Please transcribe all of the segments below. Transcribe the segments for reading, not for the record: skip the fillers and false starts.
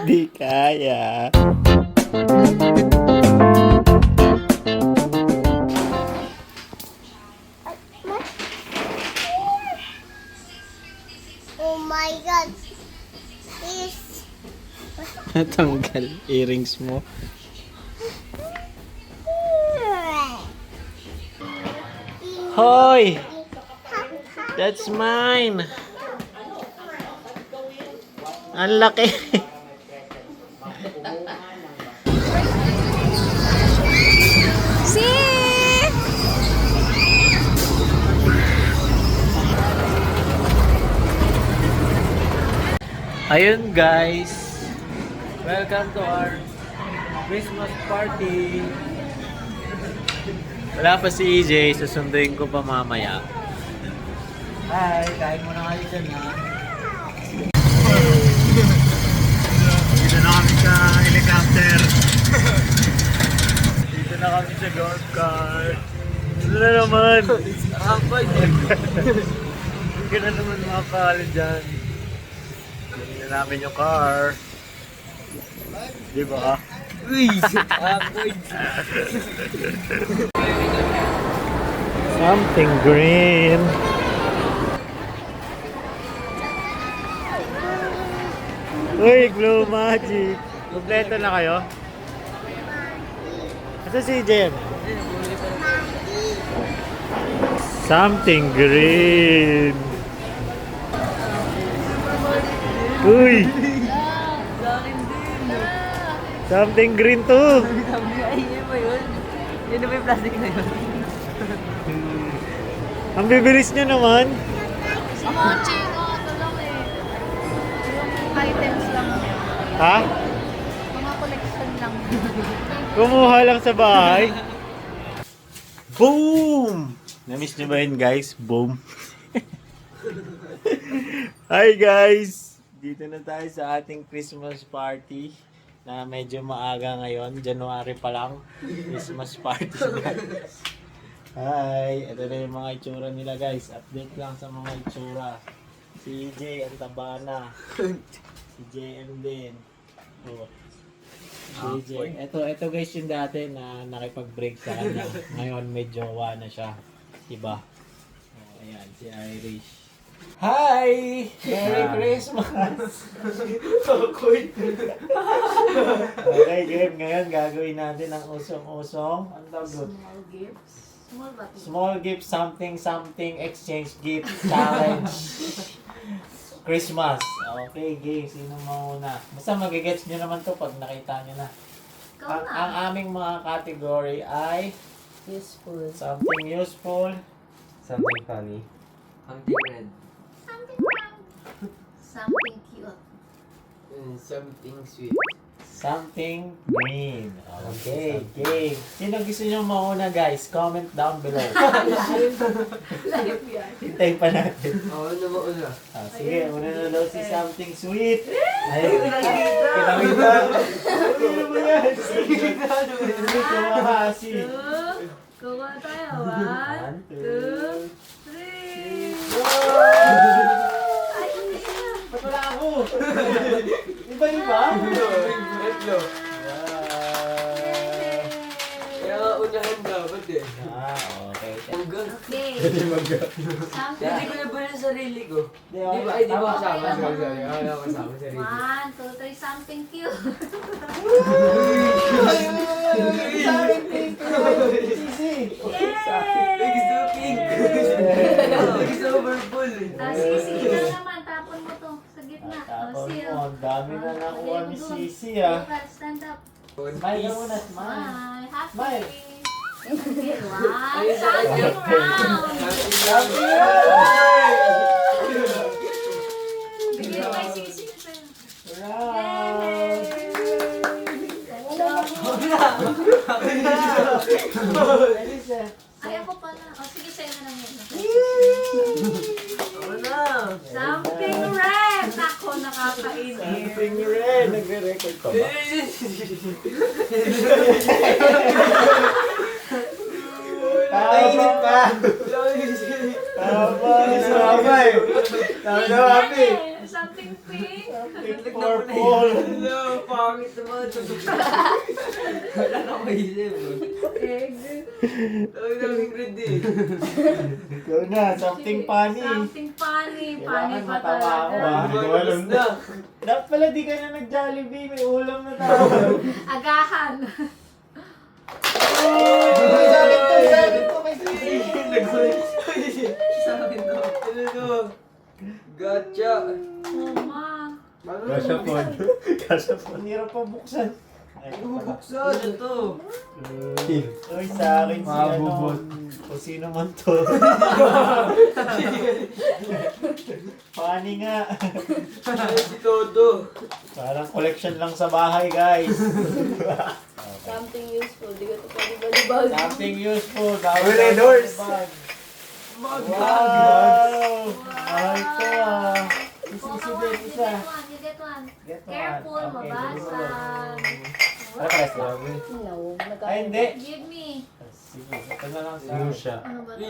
Di kaya. Oh my God. Is Natanggal earrings mo. Hoy! That's mine! Ang laki! Ayun guys, welcome to our Christmas party. Wala pa si EJ, susunduin ko pa mamaya. Hi, kain mo na kayo dyan ha. Dito na kami sa helicopter. Dito na kami sa golf cart. Dito na naman. Hindi na naman makakala dyan. Tingnan namin yung car. Di ba? Uy! Something green. Uy, Blue Magic. Kompleto na kayo? Asa si Jem? Something green. Uy! Something green too! Yun na ba yung plastic na yun? Ang bibilis nyo naman! Sa mga chino, ano lang eh. Yung items lang. Ha? Mga collection lang. Kumuha lang sa bahay. Boom! Namiss nyo ba yun guys? Boom! Hi guys! Dito na tayo sa ating Christmas party na medyo maaga ngayon. January pa lang. Christmas party guys. Hi! Ito na yung mga itsura nila guys. Update lang sa mga itsura. Si EJ, ang taba na. Si JM din. Oh. Si EJ. Ito guys yung dati na nakipag-break sa kanya. Ngayon may jowa na siya. Diba? Oh, ayan, si Irish. Hi! Merry Christmas! Okay, game. Ngayon gagawin natin ang usong-usong. Ang tawag doon? Small gifts. Small ba? Small gift, something, exchange gift, challenge. Christmas. Okay, game. Sino mauna? Basta magigets nyo naman to pag nakita nyo na. Ikaw Ang na. aming mga category ay Useful. something useful, Something funny. Something red. Something round. Something cute. Something sweet. something green. Okay, game. Sino gusto nyo mauna guys? Comment down below. Live yan. Hintay pa natin. Oo, ano ba una? Sige, una na daw si something sweet. Ay, Pinakita. pinakita. Ano ba yan? Sweet kumahasi. Kuha tayo. 1, 2, 3. Ay, hindi na. Ba't wala ako? Iba? Ito. Kaya nga unahan dapat eh. Okay. Hanggang. Okay. Hindi Something. ko na ba yung sarili ko? Di Di ba? Ay, di ba Tama. kasama? Sorry. Wala ko kasama sarili. 1, 2, 3. Something cute. Ay, gusto ko pink. Gusto ko purple. Sige na naman. Tapon mo to sa gitna. Tapos See you. mo, ang dami na nakuha ni Good. Sisi ah. Lucas, stand up. Smile ka muna, smile. Smile. Happy. Smile. Okay, 1. Something round. Bigyan mo kay Sisi. Round. Elisa. Ay, ako pala. O, sige, sa'yo na lang yun. Wala. Something red! Ako, nakakainip. Something red. Nagre-record ka ba? Tama, tama eh. Tama na, Papi. Something pink. Purple. Ano, pangit naman. Wala na maisip. Egg. Tawag namin grade eh. Ikaw na, something funny. Something funny. Funny Kailangan pa matawa ako, talaga. ah. Hindi ko alam na. Dapat pala di ka na nag-Jollibee, may ulam na tayo. Agahan. Uy, sa akin to, sa akin to, kay Sisi. Sa akin to. Ano to? Gotcha. Mama. Kasha po. Kasha po. Ang hirap pa buksan. Ay, Bubuksan. Ano to? Uy, sa akin si ano. Kung sino man to. Funny nga. Ano si Todo? Parang collection lang sa bahay, guys. Something useful. Di ko ito pwede balibag. Something useful. Bawal Wala lang doors. sa bag. Mag-bag. Wow! Mahal ko ah. Isisi You din isa. get one. You get one. Get one. Careful, Okay, mabasag. Ano press lang? No. Ay, hindi. Give me. Sige, ito na lang sa siya. Ano ba ito?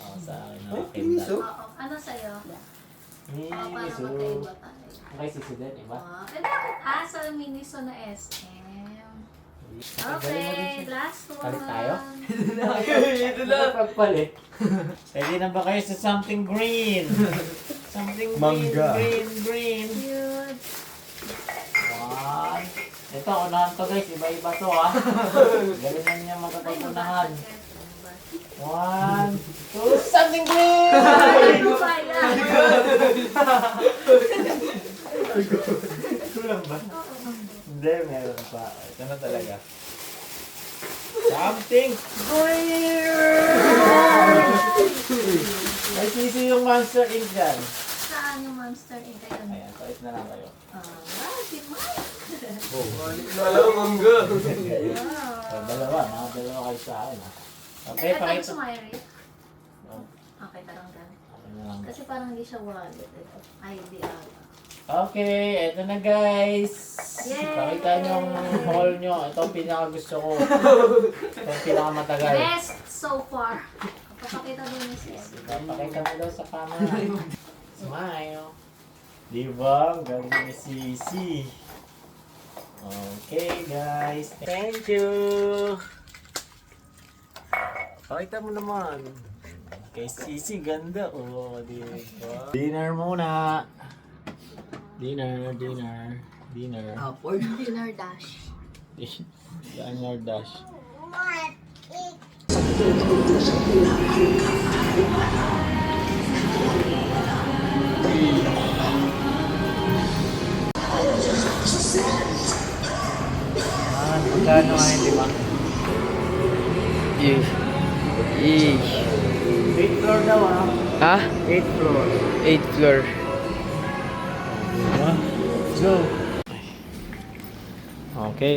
Oh, sa akin na. Miso? Oo. Ano sa'yo? Para Miniso. magkaiba tayo. Okay, sisi din, iba? Eh bakit sa Miniso na SM? Okay, last one. Palit tayo? Ito na. Pagpalit. Pwede na ba kayo sa something green? Something green, Mangga. green. Cute. One. Ito, unahan to guys. Iba-iba to ha. Galingan niya Ay, makapag-unahan. mabasag. One, two, something green! Ano ba yan? Kulang ba? Hindi, meron pa. Ito na talaga. Something green! Ay, sisi yung Monster Inc. dyan. Saan yung Monster Inc. Ayun. Ayan, pait na lang kayo. Si Mike. Wala, mangga. So, dalawa, mga dalawa kayo sa akin ha. Okay, Ito yung pakita. sumiri. Oh, Okay, taranggan. okay na lang. Kasi parang hindi siya wallet. Ito. Ay, di ata. Okay, eto na guys. Yay! Pakita nyo yung haul nyo. Ito ang pinaka gusto ko. Ito ang pinaka matagal. Best so far. Papakita doon ni sis. Pakita mo daw sa camera. Smile. Diba? Ang galing ni Sisi. Okay guys. Thank you. Pakita mo naman. Kay Sisi, ganda. Oh, diba? Dinner muna. Dinner. Apple. Dinner dash. Dinner dash. What? It Magkano nga yun, di ba? 8th floor daw ah. Ha? 8th floor. 8th floor. Diba? Let's go. Okay.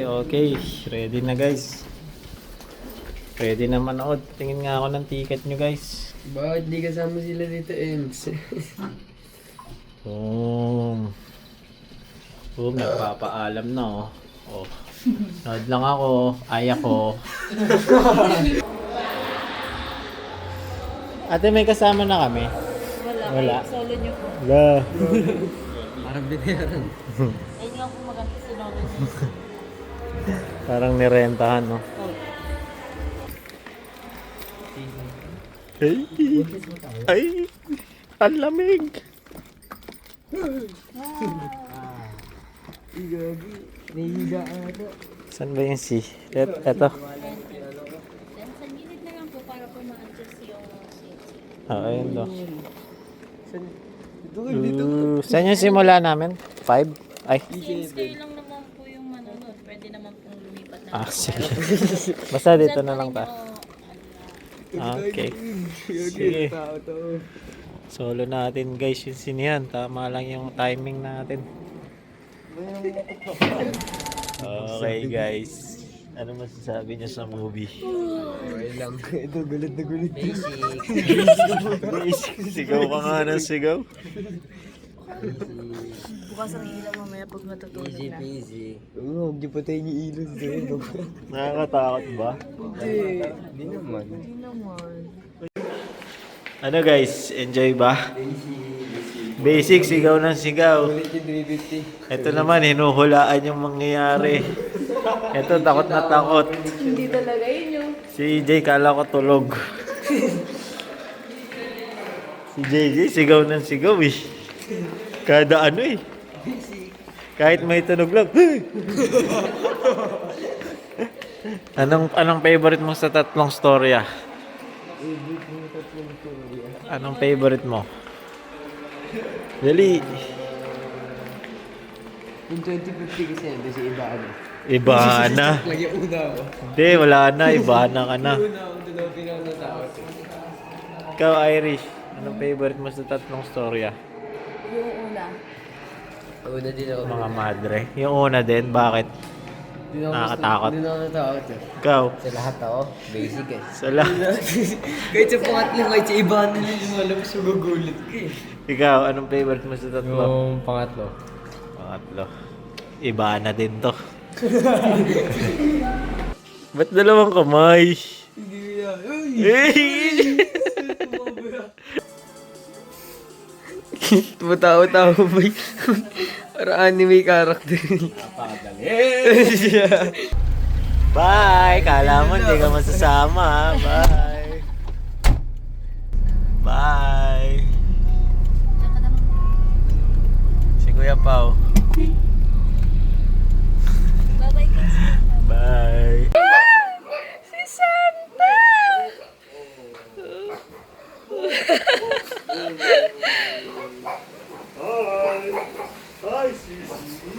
Ready na guys. Ready na manood. Tingin nga ako ng ticket nyo guys. Bakit di kasama sila dito, Ems? Boom. Nagpapaalam na oh. Oh. Nood lang ako. Ay ako. Ate, may kasama na kami. Wala. Solo niyo po. Wala. Parang binayaran. Ayun nga po maganda si Lolo. Parang nirentahan, no? Ay! Ang lamig! Gagi. Nahihiga ata. Saan ba yung si? Eto. Then, sa gilid na lang po para po ma-adjust yung seats. Ayun do. Dito. Saan yung simula namin? 5? Ay. Since kayo lang naman po yung manonood, pwede naman pong lumipat na. Sige. Basta dito na lang ta. Okay. Sige. Tao to. Solo natin guys yung sinihan. Tama lang yung timing natin. Okay guys. Ano masasabi niyo sa movie? Okay lang. Ito, gulit na gulit. Basic. Sigaw ka nga ng sigaw. Bukas ang ilaw mamaya pag matutulog Easy na. peasy. Oo, huwag niyo patayin yung ilaw sa'yo. Nakakatakot ba? Hindi naman. Hindi naman. Ano guys, enjoy ba? Basic, sigaw ng sigaw. Ulit yung 350. Ito naman, hinuhulaan yung mangyayari. Ito, takot na takot. Hindi talaga yun yung... Si JJ, kala ko tulog. Si JJ, sigaw ng sigaw eh. Kada ano eh. Kahit may tunog lang. Anong favorite mo sa tatlong storya? Anong favorite mo? Really? Yung 2050 kasi nandun si iba ano. Iba na. Lagi una ako. Hindi, wala na. Iba na ka na. Una ako, doon ako pinakatakot. Ikaw, Irish. Anong favorite mo sa tatlong storya? Yung una. Una din ako. Mga madre. Yung una din, bakit? Nakakatakot. Doon ako natakot eh. Ikaw, Sa lahat ako, basic eh. sa lahat. Kahit sa pangatlo, kahit sa iba na lang yung alam ko, gugulit ko eh. Ikaw, anong favorite mo sa tatlo? Yung pangatlo. Pangatlo. Iba na din to. Ba't dalawang kamay? Hindi na. Eh! Tumatawa-tawa ba yun? Para anime character. Bye! Kala mo hindi ka masasama. Bye! Bye! Si Kuya Pao. Bye-bye guys. Bye! Si Santa! Hi, Sisi!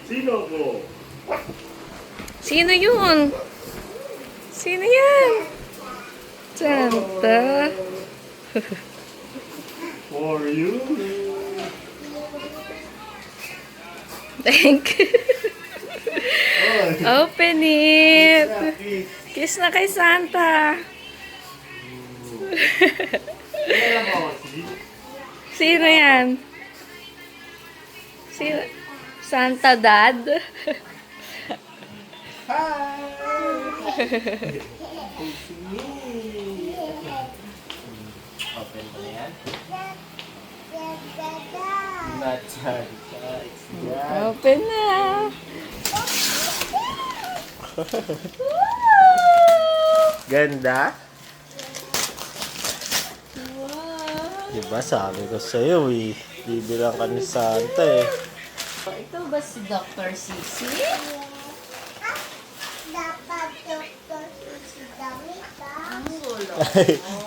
Sino ko? Sino yun? Sino yan? Santa. For you? Thank you. Open it. Kiss na kay Santa. Sino yan? Sino? Santa Dad? Open mo na yan? Da-da-da. Not Santa. It's Dad. Open na. Ganda? Wow. Diba sabi ko sa'yo eh. Bibilang ka ni Santa eh. Ito ba si Dr. Sisi? Dapat doktor si damit ah. Ang gulo.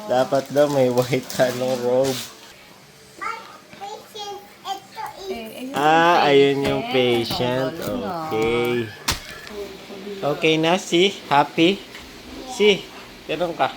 Dapat daw may white robe. Ay, patient, ito is Ayun yung patient. Okay. Okay na, si? Happy? Si? Ganun ka.